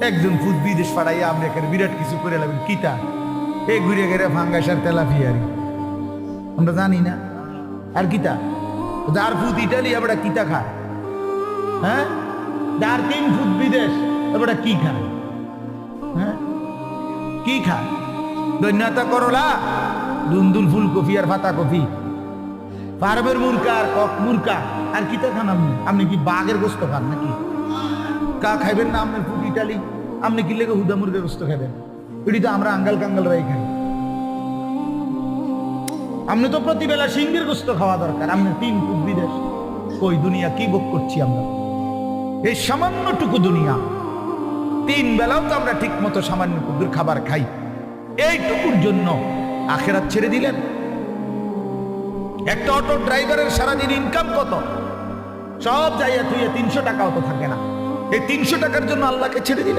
একজন ফুদ বিদেশ পাড়াইয়া আপনি এখানে বিরাট কিছু করে লাগবেন কিতা এই ঘুরে ঘেরে ফাঙ্গাসার তেলাপিয়ারি আমরা জানি না আর কিতা যার ফুদ ইটালি আমরা কিতা খায় হ্যাঁ যার 3 ফুট বিদেশ আমরা কি খায় হ্যাঁ কি খায় দৈন্যতা করলা দুন্দুল ফুলকপি আর পাতা কপি পারবের মুরকা আর কক মুরকা আর কিতা খান আপনি কি বাঘের গোস্ত খান নাকি কা খাইবেন না আপনার ফুড ইটালি আপনি কি লেগে হুদা মুরগের গোস্ত খাবেন এটি তো আমরা আঙ্গাল কাঙ্গাল রাই খাই আপনি তো প্রতিবেলা সিংহের গোস্ত খাওয়া দরকার আপনি 3 ফুট বিদেশ কই দুনিয়া কি ভোগ করছি আমরা এই সামান্যটুকু দুনিয়া 3 বেলাও তো আমরা ঠিক মতো সামান্য কুকুর খাবার খাই এইটুকুর জন্য আখেরাত ছেড়ে দিলেন একটা অটো ড্রাইভারের সারাদিন ইনকাম কত সব যাইয়া তুই 300 টাকাও তো থাকে না এই 300 টাকার জন্য আল্লাহকে ছেড়ে দিলেন